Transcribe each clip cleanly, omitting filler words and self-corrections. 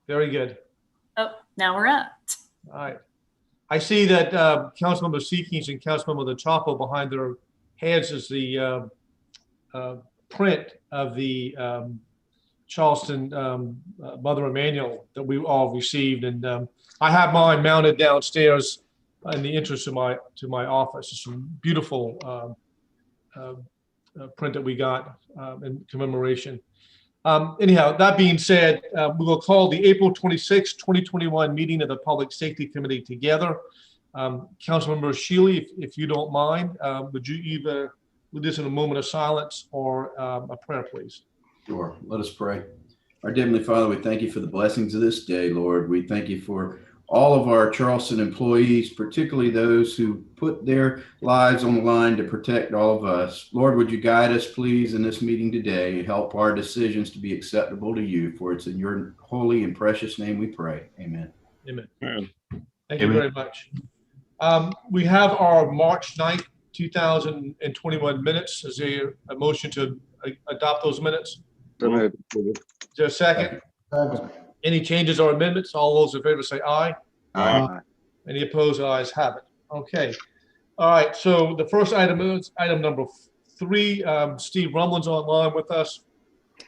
Very good. Oh, now we're up. All right. I see that Councilmember Seekings and Councilmember Chapo behind their heads is the print of the Charleston Mother Emanuel that we all received, and I have mine mounted downstairs in the entrance to my office. It's a beautiful print that we got in commemoration. Anyhow, that being said, we will call the April 26, 2021 meeting of the Public Safety Committee together. Councilmember Shealy, if you don't mind, would you either lead us in a moment of silence or a prayer, please? Sure. Let us pray. Our Heavenly Father, we thank you for the blessings of this day, Lord. We thank you for all of our Charleston employees, particularly those who put their lives on the line to protect all of us. Lord, would you guide us, please, in this meeting today and help our decisions to be acceptable to you, for it's in your holy and precious name we pray. Amen. Amen. Thank you very much. We have our March 9th, 2021 minutes. Is there a motion to adopt those minutes? Is there a second? Any changes or amendments? All those in favor say aye. Aye. Any opposed? Ayes have it. Okay. All right. So the first item is item number 3. Steve Rumlin's online with us.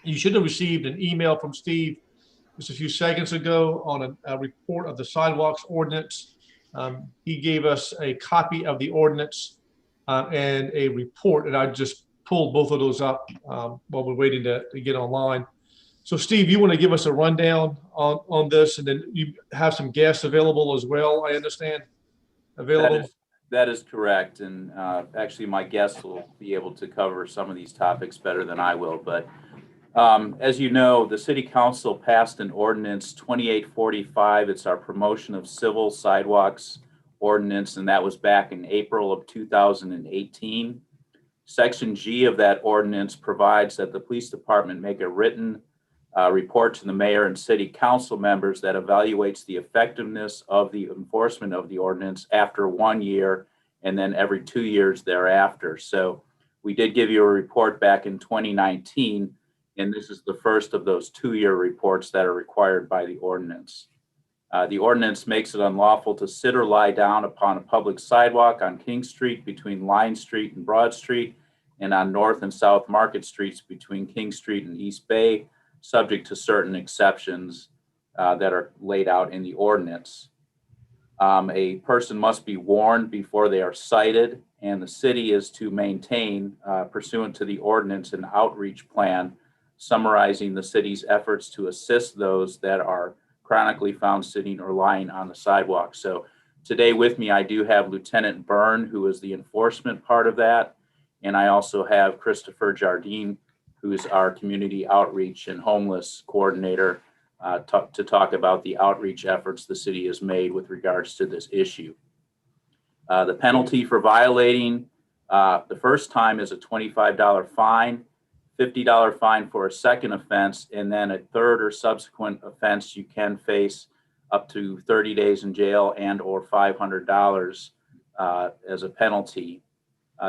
You should have received an email from Steve just a few seconds ago on a report of the Sidewalks Ordinance. He gave us a copy of the ordinance and a report, and I just pulled both of those up while we're waiting to get online. So Steve, you want to give us a rundown on this, and then you have some guests available as well, I understand, available? That is correct. And actually my guests will be able to cover some of these topics better than I will. But as you know, the City Council passed an ordinance 2845. It's our promotion of civil sidewalks ordinance, and that was back in April of 2018. Section G of that ordinance provides that the police department make a written report to the mayor and city council members that evaluates the effectiveness of the enforcement of the ordinance after 1 year and then every 2 years thereafter. So we did give you a report back in 2019, and this is the first of those 2-year reports that are required by the ordinance. The ordinance makes it unlawful to sit or lie down upon a public sidewalk on King Street between Line Street and Broad Street, and on North and South Market Streets between King Street and East Bay, subject to certain exceptions that are laid out in the ordinance. A person must be warned before they are cited, and the city is to maintain, pursuant to the ordinance, an outreach plan summarizing the city's efforts to assist those that are chronically found sitting or lying on the sidewalk. So today with me, I do have Lieutenant Byrne, who is the enforcement part of that. And I also have Christopher Jardine, who is our community outreach and homeless coordinator, to talk about the outreach efforts the city has made with regards to this issue. The penalty for violating the first time is a $25 fine, $50 fine for a second offense, and then a third or subsequent offense, you can face up to 30 days in jail and or $500 as a penalty.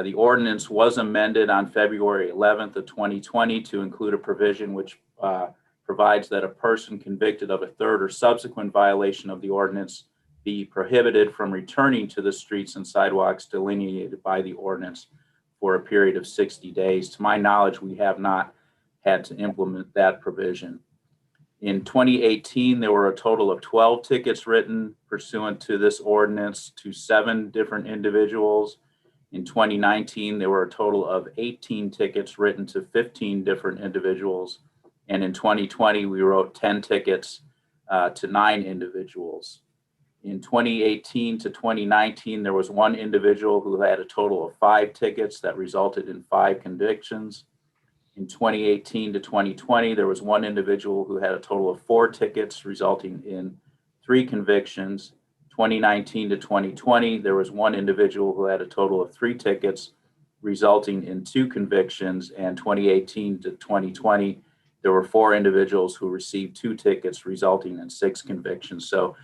The ordinance was amended on February 11th of 2020 to include a provision which provides that a person convicted of a third or subsequent violation of the ordinance be prohibited from returning to the streets and sidewalks delineated by the ordinance for a period of 60 days. To my knowledge, we have not had to implement that provision. In 2018, there were a total of 12 tickets written pursuant to this ordinance to 7 different individuals. In 2019, there were a total of 18 tickets written to 15 different individuals. And in 2020, we wrote 10 tickets to 9 individuals. In 2018 to 2019, there was 1 individual who had a total of 5 tickets that resulted in 5 convictions. In 2018 to 2020, there was 1 individual who had a total of 4 tickets resulting in 3 convictions. 2019 to 2020, there was 1 individual who had a total of 3 tickets resulting in 2 convictions. And 2018 to 2020, there were 4 individuals who received 2 tickets resulting in 6 convictions. So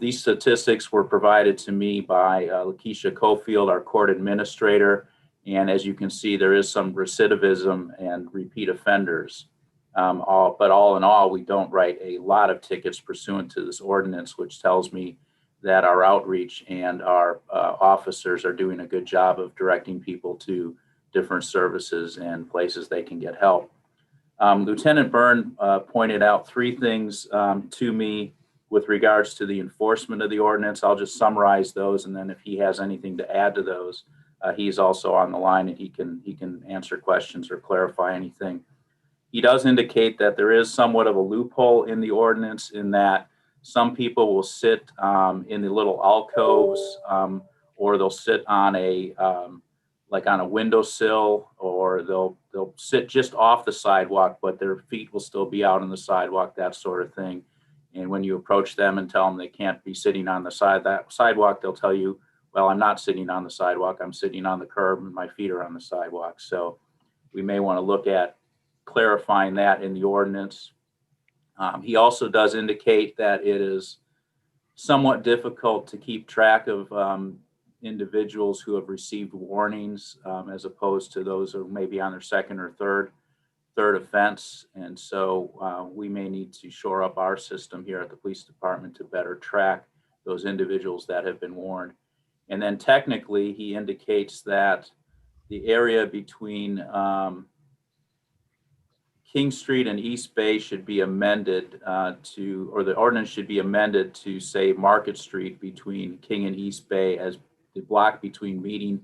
these statistics were provided to me by Lakeisha Cofield, our court administrator. And as you can see, there is some recidivism and repeat offenders. But all in all, we don't write a lot of tickets pursuant to this ordinance, which tells me that our outreach and our officers are doing a good job of directing people to different services and places they can get help. Lieutenant Byrne pointed out three things to me with regards to the enforcement of the ordinance. I'll just summarize those, and then if he has anything to add to those, he's also on the line and he can answer questions or clarify anything. He does indicate that there is somewhat of a loophole in the ordinance in that some people will sit in the little alcoves, or they'll sit on a like on a windowsill, or they'll sit just off the sidewalk, but their feet will still be out on the sidewalk, that sort of thing. And when you approach them and tell them they can't be sitting on the sidewalk, they'll tell you, well, I'm not sitting on the sidewalk, I'm sitting on the curb and my feet are on the sidewalk. So we may want to look at clarifying that in the ordinance. He also does indicate that it is somewhat difficult to keep track of individuals who have received warnings as opposed to those who may be on their second or third offense. And so we may need to shore up our system here at the police department to better track those individuals that have been warned. And then technically, he indicates that the area between King Street and East Bay should be amended or the ordinance should be amended to say Market Street between King and East Bay, as the block between Meeting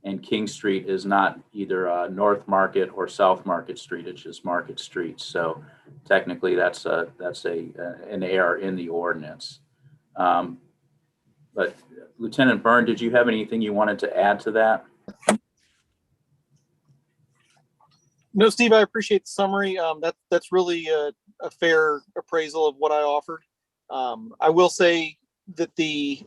and King Street is not either North Market or South Market Street, it's just Market Street. So technically that's an error in the ordinance. But Lieutenant Byrne, did you have anything you wanted to add to that? No, Steve, I appreciate the summary. That's really a fair appraisal of what I offered. I will say that the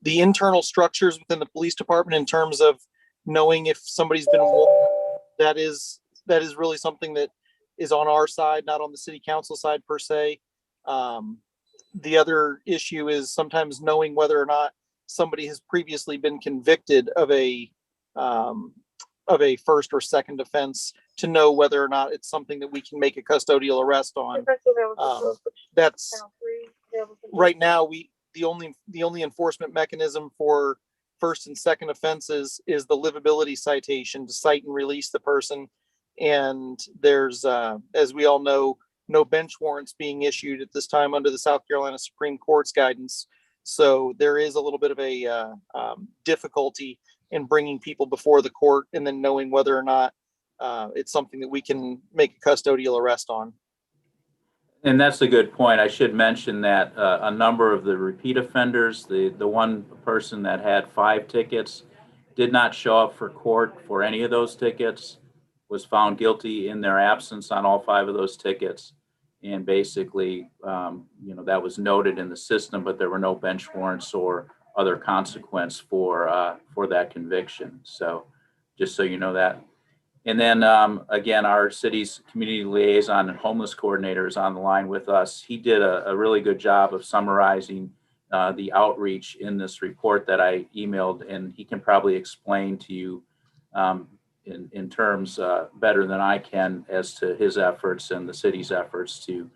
internal structures within the police department, in terms of knowing if somebody's been warned, that is really something that is on our side, not on the city council side per se. The other issue is sometimes knowing whether or not somebody has previously been convicted of a first or second offense, to know whether or not it's something that we can make a custodial arrest on. That's right now, the only enforcement mechanism for first and second offenses is the livability citation, to cite and release the person. And there's, as we all know, no bench warrants being issued at this time under the South Carolina Supreme Court's guidance. So there is a little bit of a difficulty in bringing people before the court and then knowing whether or not it's something that we can make a custodial arrest on. And that's a good point. I should mention that a number of the repeat offenders, the one person that had 5 tickets, did not show up for court for any of those tickets, was found guilty in their absence on all 5 of those tickets. And basically, that was noted in the system, but there were no bench warrants or other consequence for that conviction. So just so you know that. And then again, our city's community liaison and homeless coordinator is on the line with us. He did a really good job of summarizing the outreach in this report that I emailed, and he can probably explain to you in terms better than I can as to his efforts and the city's efforts to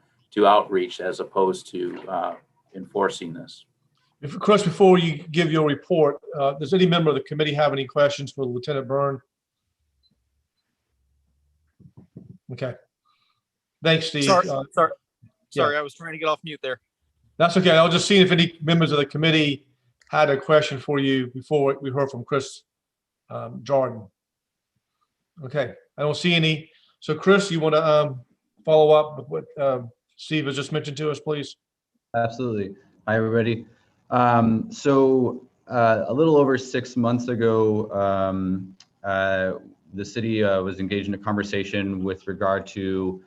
outreach as opposed to enforcing this. Chris, before you give your report, does any member of the committee have any questions for Lieutenant Byrne? Okay. Thanks, Steve. Sorry, yeah. I was trying to get off mute there. That's okay. I was just seeing if any members of the committee had a question for you before we heard from Chris Jordan. Okay, I don't see any. So Chris, you want to follow up with what Steve has just mentioned to us, please? Absolutely. Hi, everybody. So a little over 6 months ago, the city was engaged in a conversation with regard to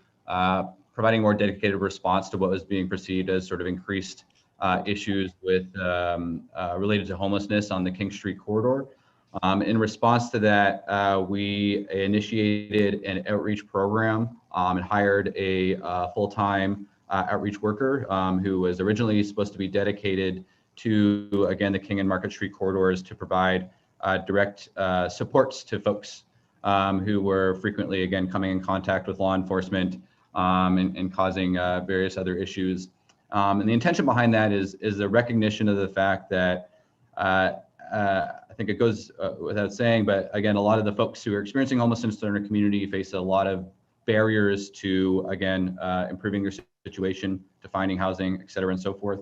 providing more dedicated response to what was being perceived as sort of increased issues with related to homelessness on the King Street corridor. In response to that, we initiated an outreach program and hired a full-time outreach worker who was originally supposed to be dedicated to, again, the King and Market Street corridors to provide direct supports to folks who were frequently, again, coming in contact with law enforcement and causing various other issues. And the intention behind that is the recognition of the fact that I think it goes without saying, but again, a lot of the folks who are experiencing homelessness in our community face a lot of barriers to, again, improving their situation, to finding housing, et cetera, and so forth.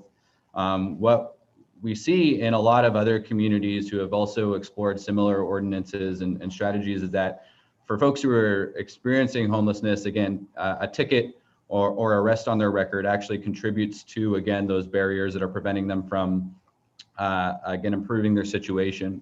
What we see in a lot of other communities who have also explored similar ordinances and strategies is that for folks who are experiencing homelessness, again, a ticket or arrest on their record actually contributes to, again, those barriers that are preventing them from, again, improving their situation.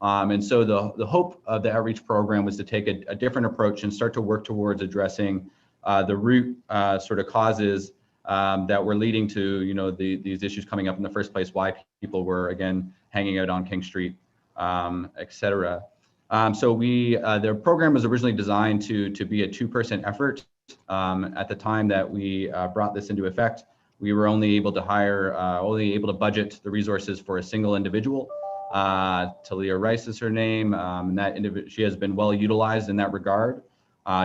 And so the hope of the outreach program was to take a different approach and start to work towards addressing the root sort of causes that were leading to, you know, these issues coming up in the first place, why people were, again, hanging out on King Street, et cetera. So the program was originally designed to be a 2-person effort. At the time that we brought this into effect, we were only able to budget the resources for a single individual. Talia Rice is her name, and she has been well utilized in that regard.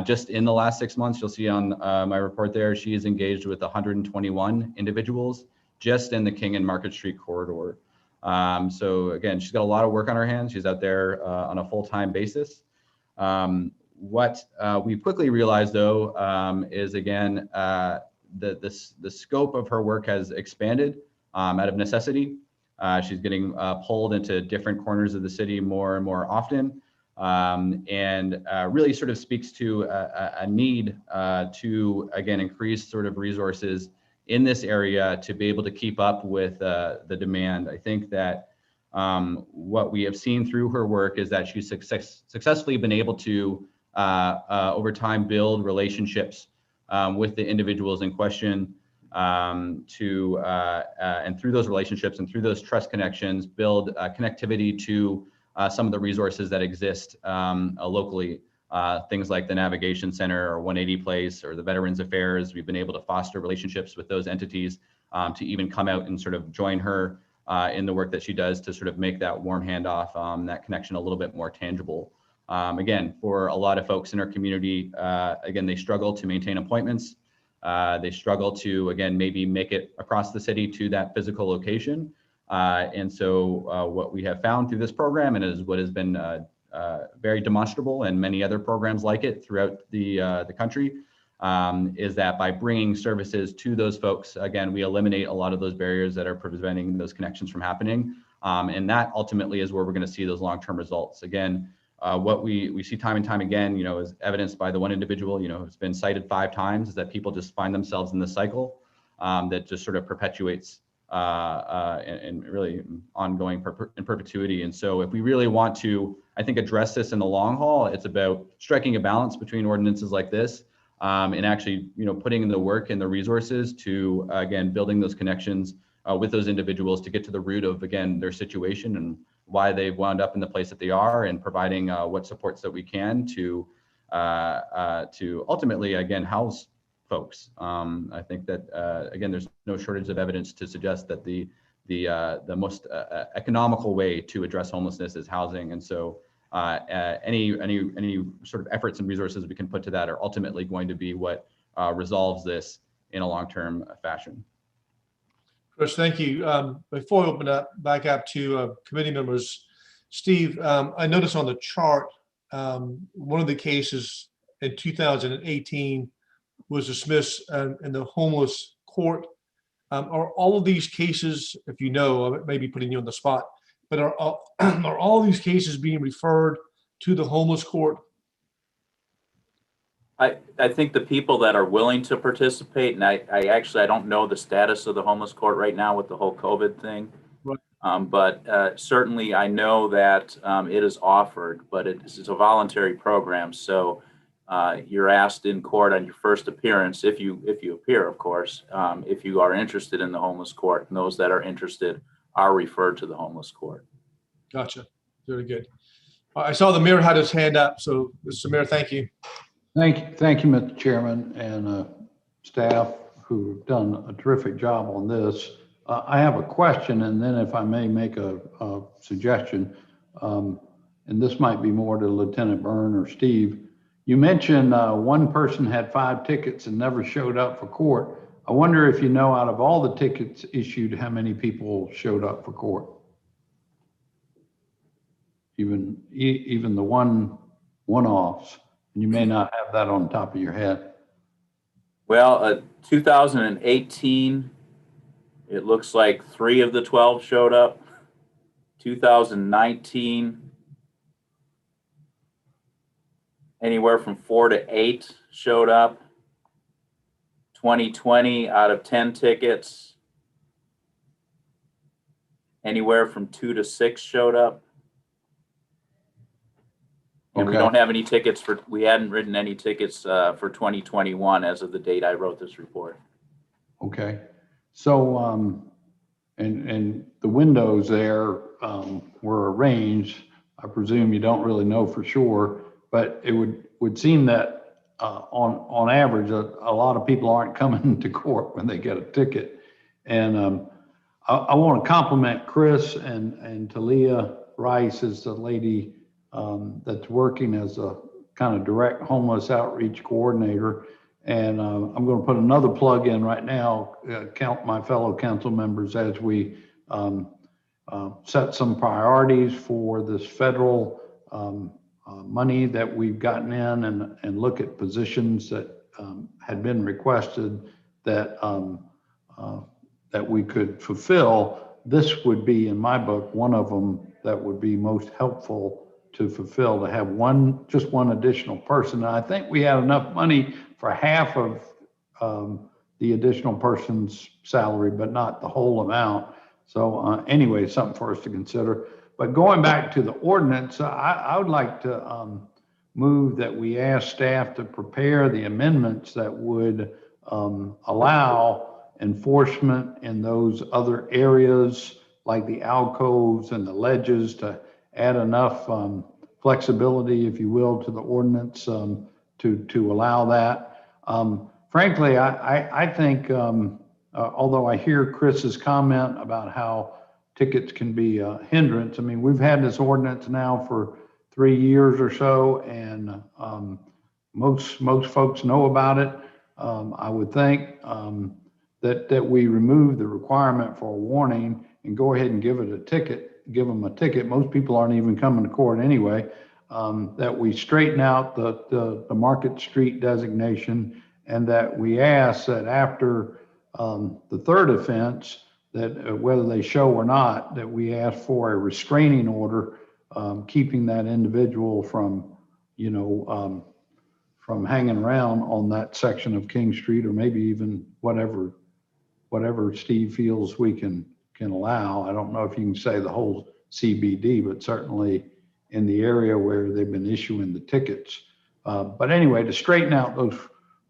Just in the last 6 months, you'll see on my report there, she is engaged with 121 individuals just in the King and Market Street corridor. So again, she's got a lot of work on her hands. She's out there on a full-time basis. What we quickly realized, though, is again, the scope of her work has expanded out of necessity. She's getting pulled into different corners of the city more and more often, and really sort of speaks to a need to, again, increase sort of resources in this area to be able to keep up with the demand. I think that what we have seen through her work is that she's successfully been able to, over time, build relationships with the individuals in question, and through those relationships and through those trust connections, build connectivity to some of the resources that exist locally. Things like the Navigation Center or 180 Place or the Veterans Affairs. We've been able to foster relationships with those entities to even come out and sort of join her in the work that she does to sort of make that warm handoff, that connection a little bit more tangible. Again, for a lot of folks in our community, again, they struggle to maintain appointments. They struggle to, again, maybe make it across the city to that physical location. And so what we have found through this program, and is what has been very demonstrable and many other programs like it throughout the country, is that by bringing services to those folks, again, we eliminate a lot of those barriers that are preventing those connections from happening. And that ultimately is where we're going to see those long-term results. Again, what we see time and time again, you know, is evidenced by the one individual, you know, who's been cited 5 times, is that people just find themselves in this cycle that just sort of perpetuates and really ongoing in perpetuity. And so if we really want to, I think, address this in the long haul, it's about striking a balance between ordinances like this and actually, you know, putting in the work and the resources to, again, building those connections with those individuals to get to the root of, again, their situation and why they've wound up in the place that they are, and providing what supports that we can to ultimately, again, house folks. I think that, again, there's no shortage of evidence to suggest that the most economical way to address homelessness is housing. And so any sort of efforts and resources we can put to that are ultimately going to be what resolves this in a long-term fashion. Chris, thank you. Before we open up back up to committee members, Steve, I noticed on the chart, one of the cases in 2018 was dismissed in the homeless court. Are all of these cases, if you know, I may be putting you on the spot, but are all these cases being referred to the homeless court? I think the people that are willing to participate, and I don't know the status of the homeless court right now with the whole COVID thing, right. But certainly I know that it is offered, but it's a voluntary program. So you're asked in court on your first appearance, if you appear, of course, if you are interested in the homeless court, and those that are interested are referred to the homeless court. Gotcha. Very good. I saw the mayor had his hand up. So Mr. Mayor, thank you. Thank you, Mr. Chairman, and staff who've done a terrific job on this. I have a question, and then if I may make a suggestion. and this might be more to Lieutenant Byrne or Steve. You mentioned one person had 5 tickets and never showed up for court. I wonder if you know, out of all the tickets issued, how many people showed up for court? Even the one-offs, and you may not have that on top of your head. Well, 2018, it looks like 3 of the 12 showed up. 2019, anywhere from 4 to 8 showed up. 2020, out of 10 tickets, anywhere from 2 to 6 showed up. And we Okay. don't have any tickets we hadn't written any tickets for 2021 as of the date I wrote this report. Okay. So, and the windows there were arranged. I presume you don't really know for sure, but it would seem that on average, a lot of people aren't coming to court when they get a ticket. And I want to compliment Chris and Talia Rice is the lady that's working as a kind of direct homeless outreach coordinator. And I'm going to put another plug in right now, count my fellow council members as we set some priorities for this federal money that we've gotten in and look at positions that had been requested that that we could fulfill. This would be, in my book, one of them that would be most helpful to fulfill, to have just one additional person. And I think we had enough money for half of the additional person's salary, but not the whole amount. So anyway, something for us to consider. But going back to the ordinance, I would like to move that we ask staff to prepare the amendments that would allow enforcement in those other areas like the alcoves and the ledges, to add enough flexibility, if you will, to the ordinance to allow that. Frankly, I think, although I hear Chris's comment about how tickets can be a hindrance, I mean, we've had this ordinance now for 3 years or so, and most folks know about it. I would think that we remove the requirement for a warning and go ahead and give them a ticket. Most people aren't even coming to court anyway. That we straighten out the Market Street designation, and that we ask that after the third offense, that whether they show or not, that we ask for a restraining order, keeping that individual from, from hanging around on that section of King Street, or maybe even whatever Steve feels we can allow. I don't know if you can say the whole CBD, but certainly in the area where they've been issuing the tickets. But anyway, to straighten out those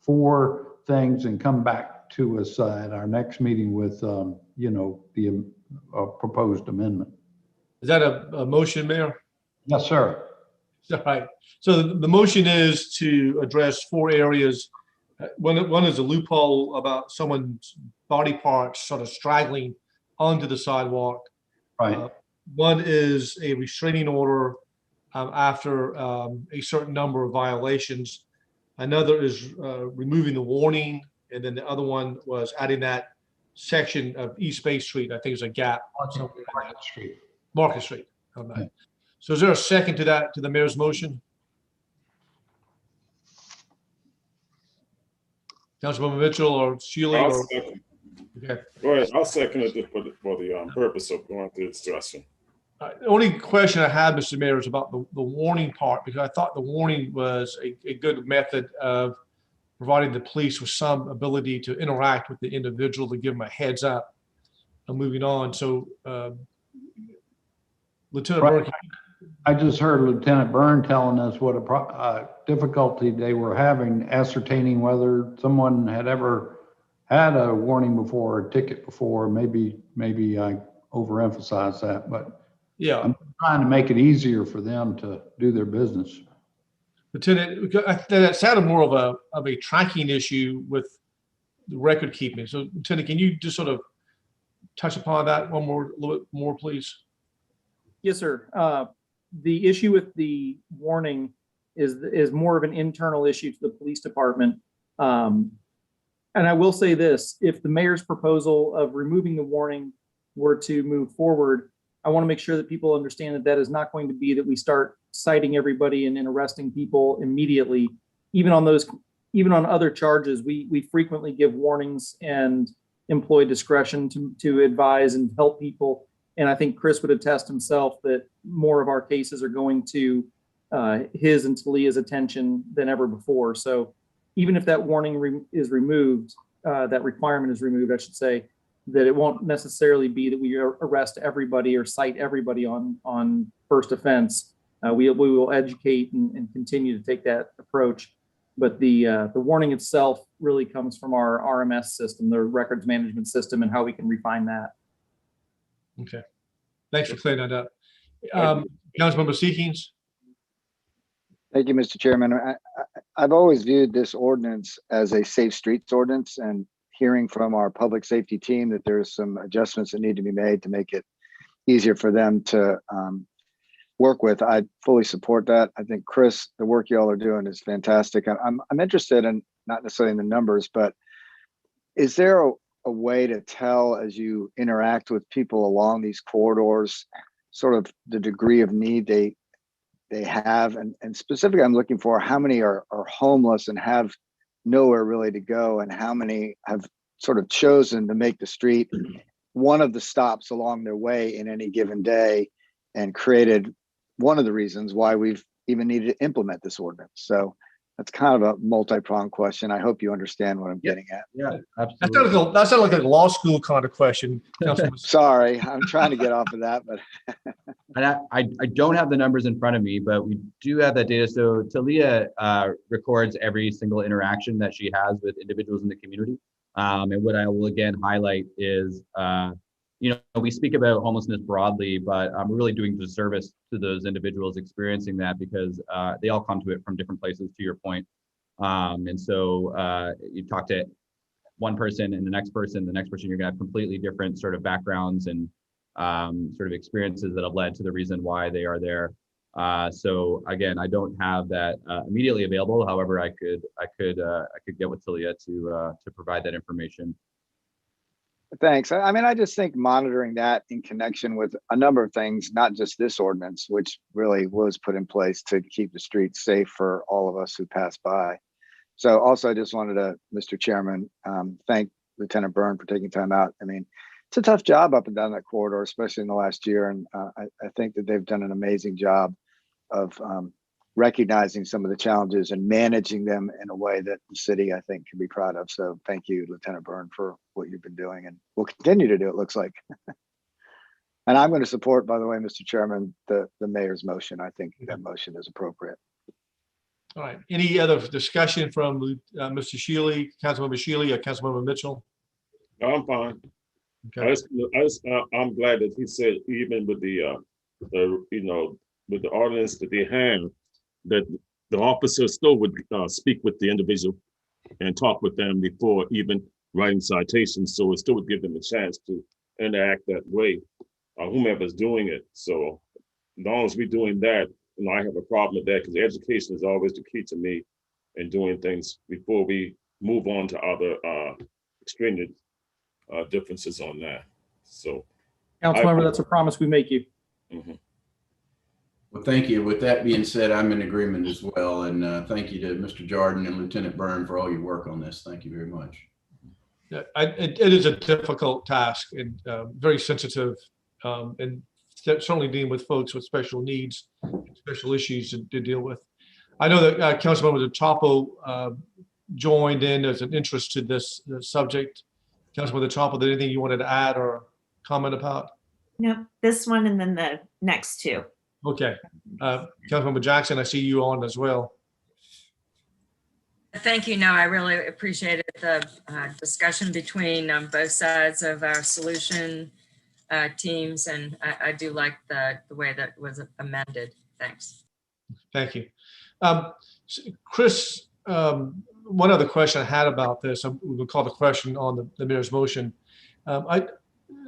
4 things and come back to us at our next meeting with, the proposed amendment. Is that a motion, Mayor? Yes, sir. All right. So the motion is to address 4 areas. One is a loophole about someone's body parts sort of straggling onto the sidewalk. Right. One is a restraining order after a certain number of violations. Another is removing the warning. And then the other one was adding that section of East Bay Street. I think it's a gap. Market Street. Market Street. Okay. So is there a second to that, to the mayor's motion? Councilmember Mitchell or Shealy? I'll Or, second. okay. Go ahead. I'll second it for the purpose of going through the discussion. The only question I had, Mr. Mayor, is about the warning part, because I thought the warning was a good method of providing the police with some ability to interact with the individual, to give them a heads up and moving on. So, Lieutenant Byrne, I just heard Lieutenant Byrne telling us what a difficulty they were having ascertaining whether someone had ever had a warning before or a ticket before. Maybe I overemphasized that, but yeah, I'm trying to make it easier for them to do their business. Lieutenant, that sounded more of a tracking issue with the record keeping. So, Lieutenant, can you just sort of touch upon that a little bit more, please? Yes, sir. the issue with the warning is more of an internal issue to the police department. And I will say this, if the mayor's proposal of removing the warning were to move forward, I want to make sure that people understand that that is not going to be that we start citing everybody and arresting people immediately. Even on other charges, we frequently give warnings and employ discretion to advise and help people. And I think Chris would attest himself that more of our cases are going to his and Talia's attention than ever before. So even if that warning is removed, that requirement is removed, I should say, that it won't necessarily be that we arrest everybody or cite everybody on first offense. We will educate and continue to take that approach. But the warning itself really comes from our RMS system, the records management system, and how we can refine that. Okay. Thanks for clearing that up. Councilmember Seekings. Thank you, Mr. Chairman. I've always viewed this ordinance as a safe streets ordinance, and hearing from our public safety team that there's some adjustments that need to be made to make it easier for them to work with, I fully support that. I think, Chris, the work y'all are doing is fantastic. I'm interested in not necessarily in the numbers, but is there a way to tell as you interact with people along these corridors, sort of the degree of need they have? And specifically, I'm looking for how many are homeless and have nowhere really to go, and how many have sort of chosen to make the street one of the stops along their way in any given day, and created one of the reasons why we've even needed to implement this ordinance. So that's kind of a multi-pronged question. I hope you understand what I'm getting at. Yeah, absolutely. That sounds like a law school kind of question. Sorry, I'm trying to get off of that, but And I don't have the numbers in front of me, but we do have that data. So Talia records every single interaction that she has with individuals in the community. And what I will again highlight is, we speak about homelessness broadly, but we're really doing disservice to those individuals experiencing that, because they all come to it from different places, to your point. And so you talk to one person and the next person, you're gonna have completely different sort of backgrounds and sort of experiences that have led to the reason why they are there. So again, I don't have that immediately available. However, I could get with Talia to provide that information. thanks. I mean, I just think monitoring that in connection with a number of things, not just this ordinance, which really was put in place to keep the streets safe for all of us who pass by. So also, I just wanted to, Mr. Chairman, thank Lieutenant Byrne for taking time out. I mean, it's a tough job up and down that corridor, especially in the last year. And I think that they've done an amazing job of recognizing some of the challenges and managing them in a way that the city, I think, can be proud of. So thank you, Lieutenant Byrne, for what you've been doing, and will continue to do, it looks like. And I'm going to support, by the way, Mr. Chairman, the mayor's motion. I think that motion is appropriate. All right. Any other discussion from Mr. Shealy, Councilmember Shealy, or Councilmember Mitchell? No, I'm fine. Okay. I'm glad that he said, even with with the ordinance that they have, that the officer still would speak with the individual and talk with them before even writing citations. So it still would give them a chance to interact that way, whomever's doing it. So as long as we're doing that, I have a problem with that, because education is always the key to me in doing things before we move on to other extraneous differences on that. So, Councilmember, that's a promise we make you. Mhm. Well, thank you. With that being said, I'm in agreement as well. And thank you to Mr. Jordan and Lieutenant Byrne for all your work on this. Thank you very much. Yeah, it is a difficult task and very sensitive, and certainly dealing with folks with special needs, special issues to deal with. I know that Councilmember Chapo joined in as an interest to this subject. Councilmember Chapo, did anything you wanted to add or comment about? No, this one and then the next two. Okay. Councilmember Jackson, I see you on as well. Thank you. No, I really appreciated the discussion between both sides of our solution teams, and I do like the way that was amended. Thanks. Thank you. Chris, one other question I had about this, we'll call the question on the mayor's motion.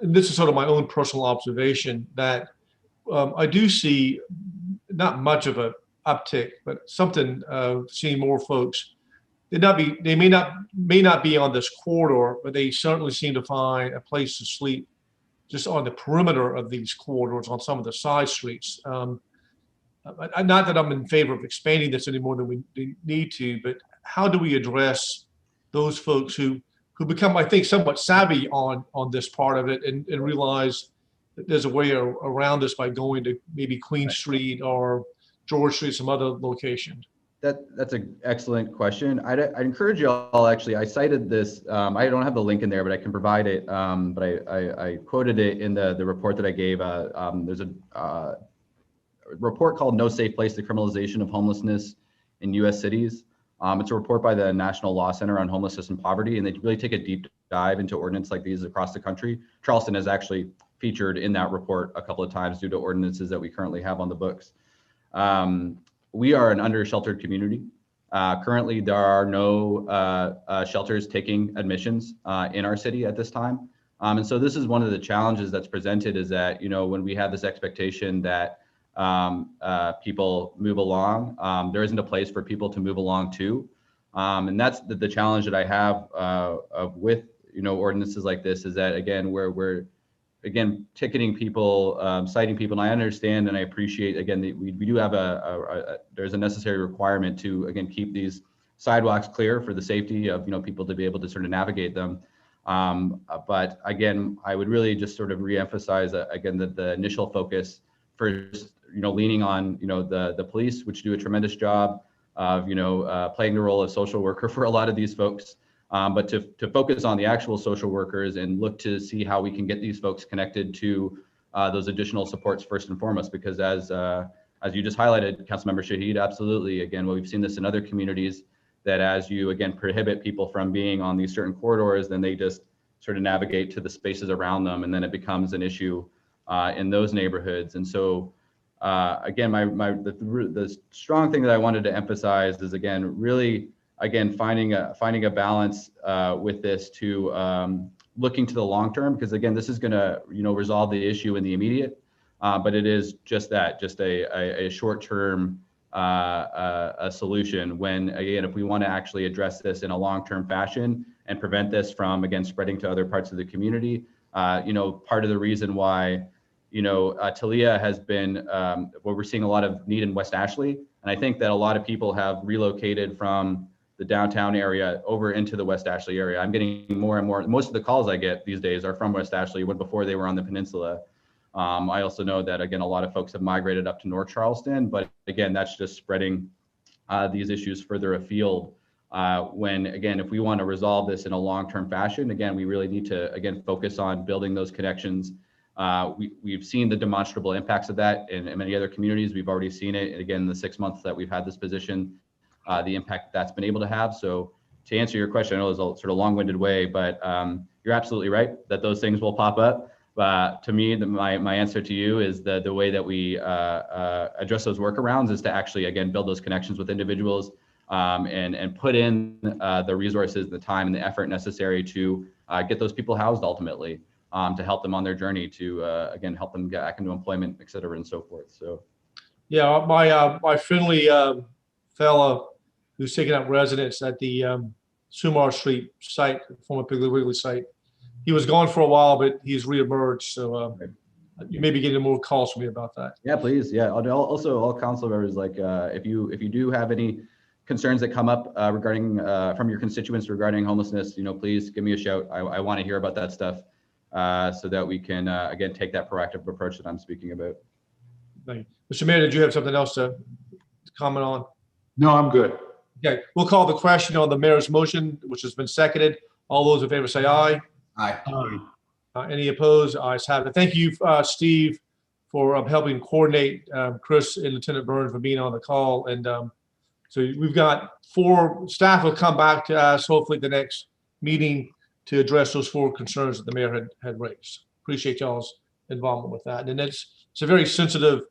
This is sort of my own personal observation that I do see not much of a uptick, but something, seeing more folks. They may not be on this corridor, but they certainly seem to find a place to sleep just on the perimeter of these corridors on some of the side streets. Not that I'm in favor of expanding this any more than we need to, but how do we address those folks who become, I think, somewhat savvy on this part of it and realize that there's a way around this by going to maybe Queen Street or George Street, some other location? That's an excellent question. I'd encourage you all, actually, I cited this, I don't have the link in there, but I can provide it. But I quoted it in the report that I gave. There's a report called No Safe Place, the Criminalization of Homelessness in U.S. Cities. It's a report by the National Law Center on Homelessness and Poverty, and they really take a deep dive into ordinance like these across the country. Charleston has actually featured in that report a couple of times due to ordinances that we currently have on the books. We are an under-sheltered community. Currently, there are no shelters taking admissions in our city at this time. And so this is one of the challenges that's presented, is that, when we have this expectation that people move along, there isn't a place for people to move along to. And that's the challenge that I have with, ordinances like this, is that, again, we're ticketing people, citing people. And I understand and I appreciate, again, we do have there's a necessary requirement to, again, keep these sidewalks clear for the safety of, people to be able to sort of navigate them. But again, I would really just sort of reemphasize, again, that the initial focus first, leaning on, the police, which do a tremendous job of, playing the role of social worker for a lot of these folks. But to focus on the actual social workers and look to see how we can get these folks connected to those additional supports first and foremost, because as you just highlighted, Councilmember Shahid, absolutely. Again, we've seen this in other communities, that as you, again, prohibit people from being on these certain corridors, then they just sort of navigate to the spaces around them, and then it becomes an issue in those neighborhoods. And so again, the strong thing that I wanted to emphasize is, again, really, finding a balance with this, to looking to the long term, because again, this is going to resolve the issue in the immediate, but it is just a short term a solution, when, again, if we want to actually address this in a long term fashion and prevent this from, again, spreading to other parts of the community. Part of the reason why Talia has been, where we're seeing a lot of need in West Ashley, and I think that a lot of people have relocated from the downtown area over into the West Ashley area. I'm getting more and more, most of the calls I get these days are from West Ashley, when before they were on the peninsula. I also know that, again, a lot of folks have migrated up to North Charleston, but again, that's just spreading these issues further afield. When, again, if we want to resolve this in a long-term fashion, again, we really need to, again, focus on building those connections. We've seen the demonstrable impacts of that in many other communities. We've already seen it, and again, in the 6 months that we've had this position, the impact that's been able to have. So to answer your question, I know it's a sort of long-winded way, but you're absolutely right that those things will pop up. To me, my answer to you is the way that we address those workarounds is to actually, again, build those connections with individuals, and put in the resources, the time, and the effort necessary to get those people housed ultimately, to help them on their journey to, again, help them get back into employment, et cetera, and so forth. So, yeah, my friendly fella who's taking up residence at the Sumar Street site, former Piggly Wiggly site, he was gone for a while, but he's reemerged. So you may be getting more calls from me about that. Yeah, please. Yeah. Also, all council members, like, if you do have any concerns that come up regarding from your constituents regarding homelessness, please give me a shout. I want to hear about that stuff, so that we can again take that proactive approach that I'm speaking about. Thank you. Mr. Mayor, did you have something else to comment on? No, I'm good. Okay, we'll call the question on the mayor's motion, which has been seconded. All those in favor say aye. Aye. Any opposed? Ayes have it. Thank you, Steve, for helping coordinate Chris and Lieutenant Burns for being on the call. And so we've got 4 staff will come back to us, hopefully the next meeting, to address those 4 concerns that the mayor had raised. Appreciate y'all's involvement with that. And it's a very sensitive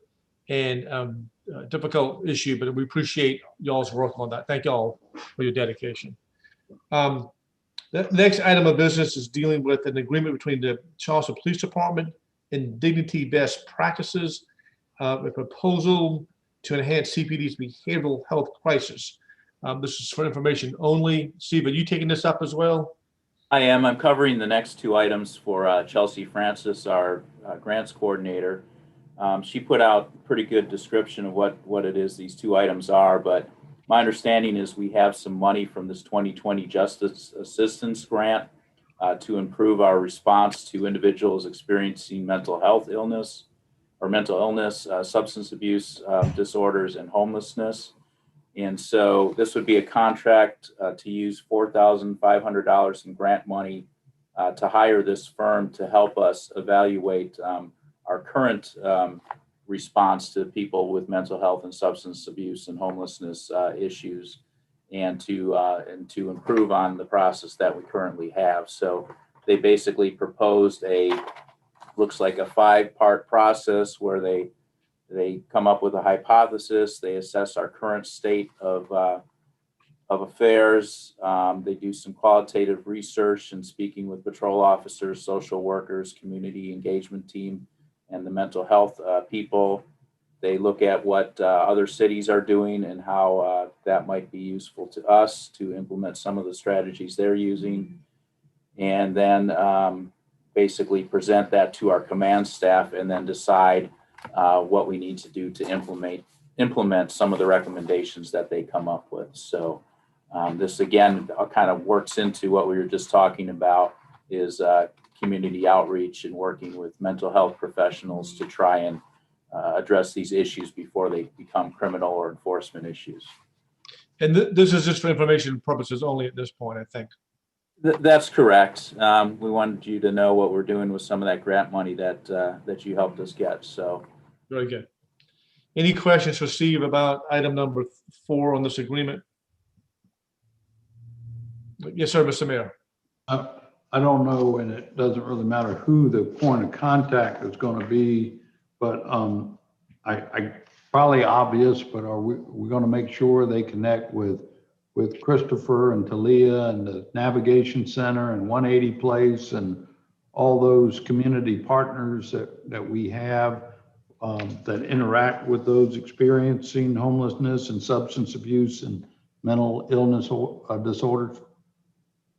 and difficult issue, but we appreciate y'all's work on that. Thank y'all for your dedication. The next item of business is dealing with an agreement between the Charleston Police Department and Dignity Best Practices. A proposal to enhance CPD's behavioral health crisis. This is for information only. Steve, are you taking this up as well? I am. I'm covering the next two items for Chelsea Francis, our grants coordinator. She put out a pretty good description of what it is these two items are, but my understanding is we have some money from this 2020 Justice Assistance Grant to improve our response to individuals experiencing mental illness, substance abuse disorders, and homelessness. And so this would be a contract to use $4,500 in grant money to hire this firm to help us evaluate our current response to people with mental health and substance abuse and homelessness issues, and to improve on the process that we currently have. So they basically proposed looks like a 5-part process where they come up with a hypothesis, they assess our current state of affairs, they do some qualitative research and speaking with patrol officers, social workers, community engagement team, and the mental health people. They look at what other cities are doing and how that might be useful to us to implement some of the strategies they're using. And then basically present that to our command staff and then decide what we need to do to implement some of the recommendations that they come up with. So this again kind of works into what we were just talking about, is community outreach and working with mental health professionals to try and address these issues before they become criminal or enforcement issues. And this is just for information purposes only at this point, I think. That's correct. We wanted you to know what we're doing with some of that grant money that you helped us get. So very good. Any questions for Steve about item number 4 on this agreement? Yes, sir, Mr. Mayor. I don't know, and it doesn't really matter who the point of contact is going to be, but I probably obvious, but we're going to make sure they connect with Christopher and Talia and the Navigation Center and 180 Place and all those community partners that we have that interact with those experiencing homelessness and substance abuse and mental illness disorders?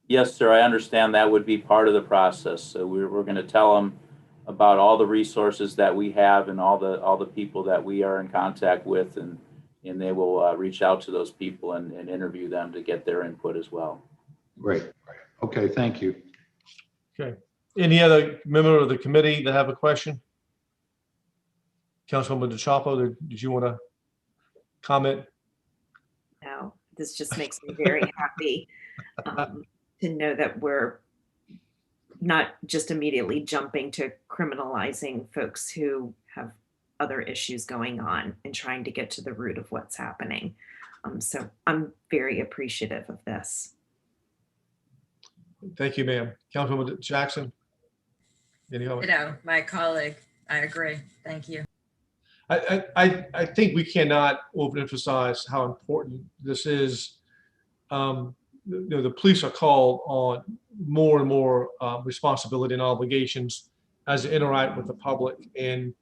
yes, sir, I understand that would be part of the process. So we're going to tell them about all the resources that we have and all the people that we are in contact with, and they will reach out to those people and interview them to get their input as well. Great. Okay, thank you. Okay. Any other member of the committee that have a question? Councilwoman DeChambeau, did you want to comment? No, this just makes me very happy to know that we're not just immediately jumping to criminalizing folks who have other issues going on and trying to get to the root of what's happening. So I'm very appreciative of this. Thank you, ma'am. Councilwoman Jackson? Any other? Ditto, my colleague, I agree. Thank you. I think we cannot overemphasize how important this is. The police are called on more and more responsibility and obligations as they interact with the public. And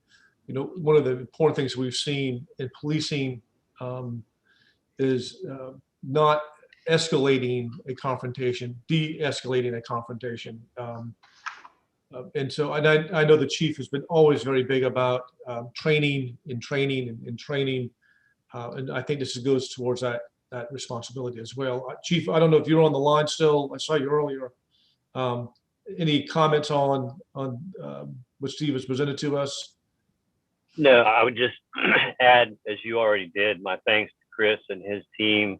one of the important things we've seen in policing is not escalating a confrontation, de-escalating a confrontation. And so I know the chief has been always very big about training. And I think this goes towards that responsibility as well. Chief, I don't know if you're on the line still. I saw you earlier. Any comments on what Steve has presented to us? No, I would just add, as you already did, my thanks to Chris and his team,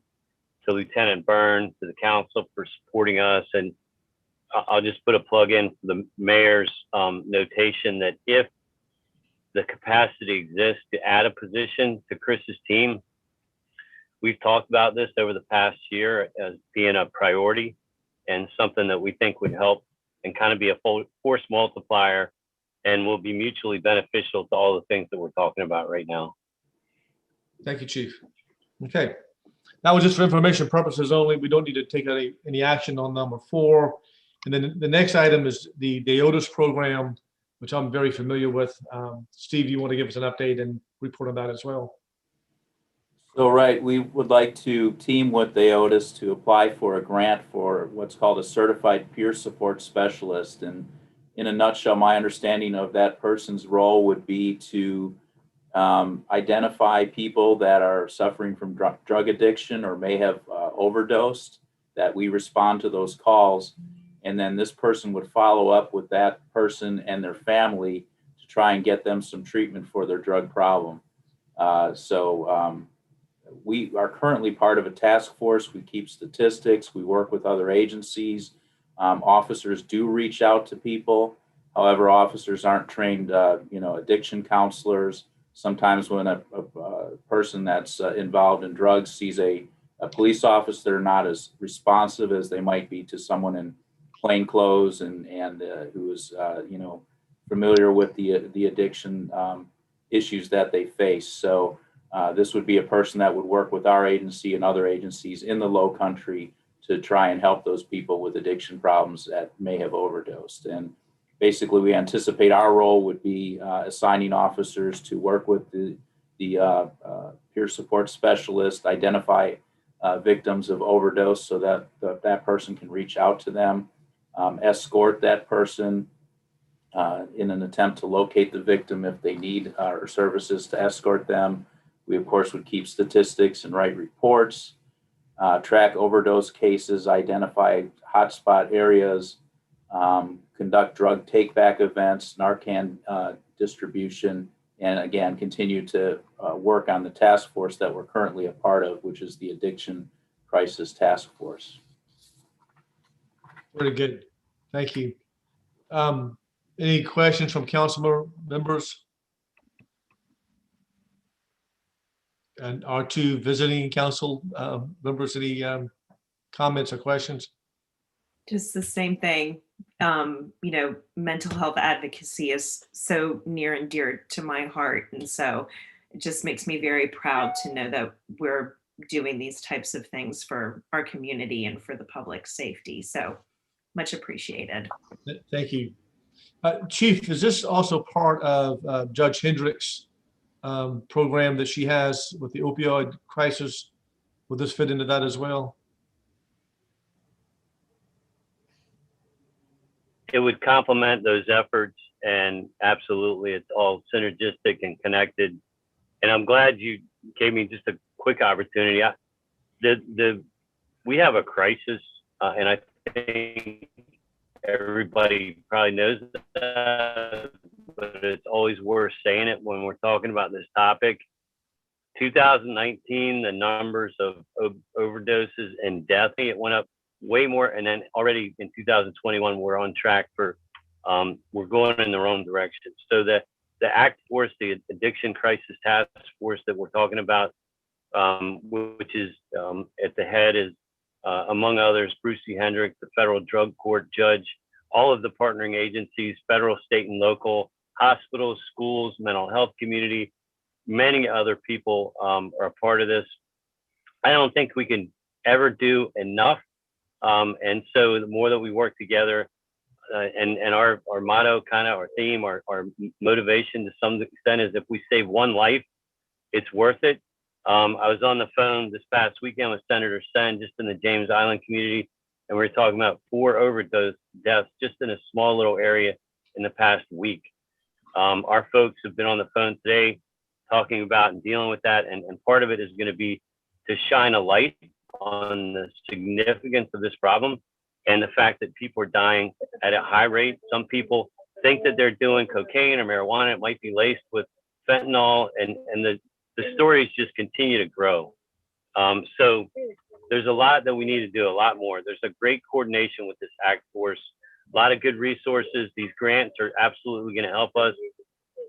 to Lieutenant Byrne, to the council for supporting us. And I'll just put a plug in for the mayor's notation that if the capacity exists to add a position to Chris's team, we've talked about this over the past year as being a priority and something that we think would help and kind of be a force multiplier and will be mutually beneficial to all the things that we're talking about right now. Thank you, Chief. Okay. That was just for information purposes only. We don't need to take any action on number 4. And then the next item is the DEODIS program, which I'm very familiar with. Steve, you want to give us an update and report on that as well? So, right, we would like to team with the Otis to apply for a grant for what's called a certified peer support specialist. And in a nutshell, my understanding of that person's role would be to identify people that are suffering from drug addiction or may have overdosed, that we respond to those calls. And then this person would follow up with that person and their family to try and get them some treatment for their drug problem. We are currently part of a task force. We keep statistics. We work with other agencies. Officers do reach out to people. However, officers aren't trained, addiction counselors. Sometimes when a person that's involved in drugs sees a police officer, they're not as responsive as they might be to someone in plain clothes and who is, familiar with the addiction issues that they face. So this would be a person that would work with our agency and other agencies in the Low Country to try and help those people with addiction problems that may have overdosed. And basically, we anticipate our role would be assigning officers to work with the peer support specialist, identify victims of overdose so that that person can reach out to them, escort that person in an attempt to locate the victim if they need our services to escort them. We, of course, would keep statistics and write reports, track overdose cases, identify hotspot areas, conduct drug take-back events, Narcan distribution, and again, continue to work on the task force that we're currently a part of, which is the Addiction Crisis Task Force. Very good. Thank you. Any questions from council members? And our two visiting council members, any comments or questions? Just the same thing. Mental health advocacy is so near and dear to my heart. And so it just makes me very proud to know that we're doing these types of things for our community and for the public safety. So much appreciated. Thank you. Chief, is this also part of Judge Hendrick's program that she has with the opioid crisis? Will this fit into that as well? It would complement those efforts, and absolutely, it's all synergistic and connected. And I'm glad you gave me just a quick opportunity. We have a crisis, and I think everybody probably knows that, but it's always worth saying it when we're talking about this topic. 2019, the numbers of overdoses and death, it went up way more. And then already in 2021, we're on track for, we're going in the wrong direction. So the ACT force, the Addiction Crisis Task Force that we're talking about, which is at the head is, among others, Bruce C. Hendrick, the federal drug court judge, all of the partnering agencies, federal, state, and local, hospitals, schools, mental health community, many other people are a part of this. I don't think we can ever do enough. And so the more that we work together, and our motto, kind of our theme, our motivation to some extent is if we save one life, it's worth it. I was on the phone this past weekend with Senator Sen, just in the James Island community, and we were talking about 4 overdose deaths just in a small little area in the past week. Our folks have been on the phone today talking about and dealing with that, and part of it is going to be to shine a light on the significance of this problem and the fact that people are dying at a high rate. Some people think that they're doing cocaine or marijuana. It might be laced with fentanyl, and the stories just continue to grow. So there's a lot that we need to do, a lot more. There's a great coordination with this ACT force, a lot of good resources. These grants are absolutely going to help us.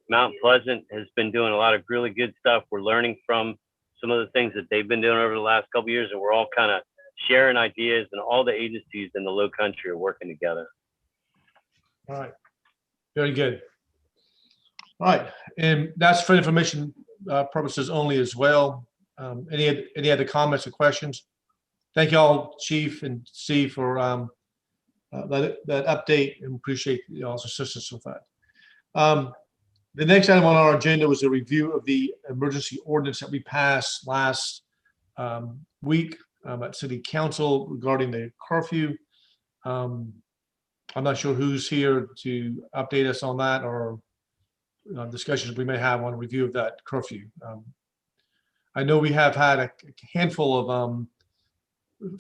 Mount Pleasant has been doing a lot of really good stuff. We're learning from some of the things that they've been doing over the last couple of years, and we're all kind of sharing ideas, and all the agencies in the Low Country are working together. All right. Very good. All right. And that's for information purposes only as well. Any other comments or questions? Thank you all, Chief and Steve, for that update, and appreciate y'all's assistance with that. The next item on our agenda was a review of the emergency ordinance that we passed last week at City Council regarding the curfew. I'm not sure who's here to update us on that or discussions we may have on review of that curfew. I know we have had a handful of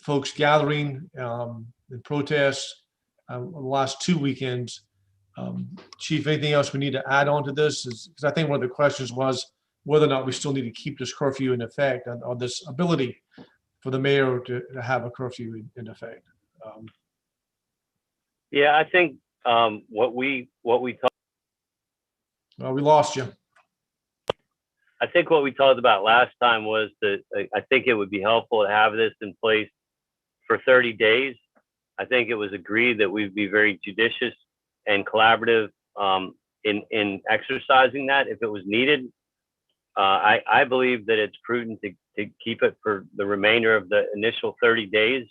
folks gathering in protest the last 2 weekends. Chief, anything else we need to add on to this? Because I think one of the questions was whether or not we still need to keep this curfew in effect or this ability for the mayor to have a curfew in effect. Yeah, I think what we talked. Well, we lost you. I think what we talked about last time was that I think it would be helpful to have this in place for 30 days. I think it was agreed that we'd be very judicious and collaborative in exercising that if it was needed. I believe that it's prudent to keep it for the remainder of the initial 30 days,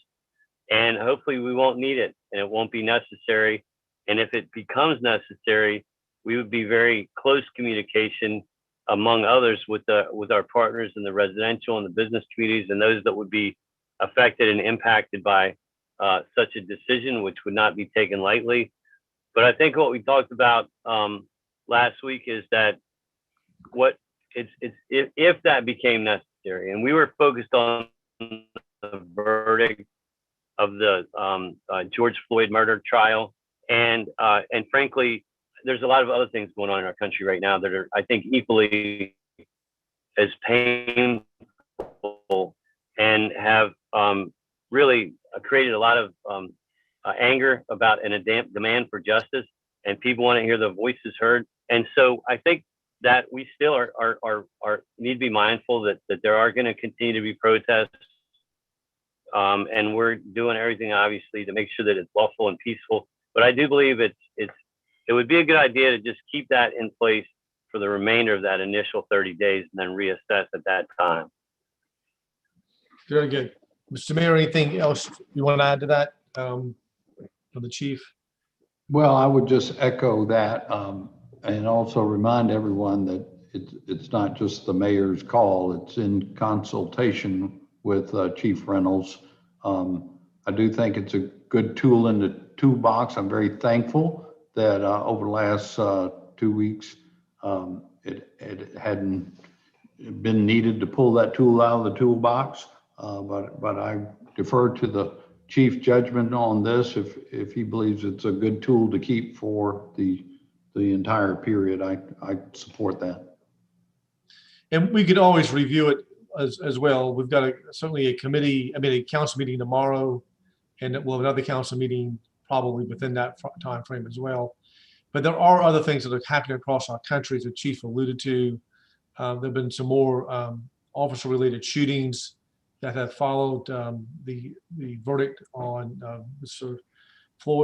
and hopefully we won't need it and it won't be necessary. And if it becomes necessary, we would be very close communication among others with our partners in the residential and the business communities and those that would be affected and impacted by such a decision, which would not be taken lightly. But I think what we talked about last week is that if that became necessary, and we were focused on the verdict of the George Floyd murder trial, and frankly, there's a lot of other things going on in our country right now that are, I think, equally as painful and have really created a lot of anger about and a demand for justice, and people want to hear their voices heard. And so I think that we still are need to be mindful that there are going to continue to be protests, and we're doing everything obviously to make sure that it's lawful and peaceful. But I do believe it would be a good idea to just keep that in place for the remainder of that initial 30 days and then reassess at that time. Very good. Mr. Mayor, anything else you want to add to that from the chief? Well, I would just echo that and also remind everyone that it's not just the mayor's call. It's in consultation with Chief Reynolds. I do think it's a good tool in the toolbox. I'm very thankful that over the last 2 weeks, it hadn't been needed to pull that tool out of the toolbox. But I defer to the chief judgment on this. If he believes it's a good tool to keep for the entire period, I support that. And we could always review it as well. We've got certainly a council meeting tomorrow, and we'll have another council meeting probably within that time frame as well. But there are other things that are happening across our country, as the chief alluded to. There have been some more officer-related shootings that have followed the verdict on Mr.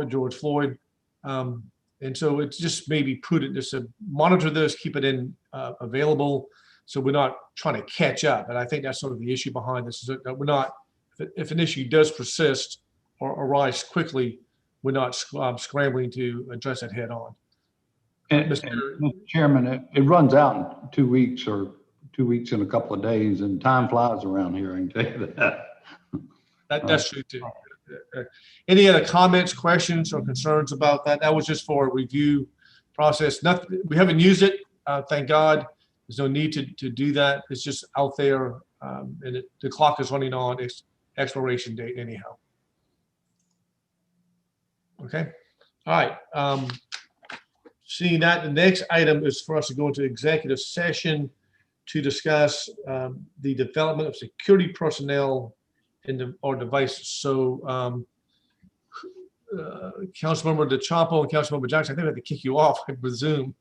George Floyd. And so it's just maybe prudent just to monitor this, keep it available, so we're not trying to catch up. And I think that's sort of the issue behind this, is that we're not, if an issue does persist or arise quickly, we're not scrambling to address it head on. And Mr. Chairman, it runs out in 2 weeks or 2 weeks and a couple of days, and time flies around here, I can tell you that. That's true too. Any other comments, questions, or concerns about that? That was just for a review process. Nothing, we haven't used it, thank God. There's no need to do that. It's just out there, and the clock is running on its expiration date anyhow. Okay, all right. Seeing that, the next item is for us to go into executive session to discuss the development of security personnel or devices. So Councilmember DeChampo and Councilmember Jackson, I think I have to kick you off, I presume,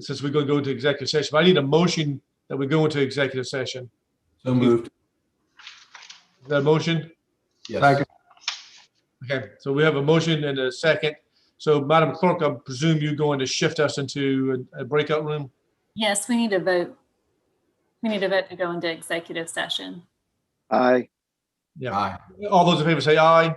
since we're going to go into executive session. But I need a motion that we go into executive session. So moved. Is that a motion? Yes. Okay, so we have a motion and a second. So Madam Clerk, I presume you're going to shift us into a breakout room? Yes, we need to vote. We need to vote to go into executive session. Aye. Yeah. Aye. All those in favor say aye.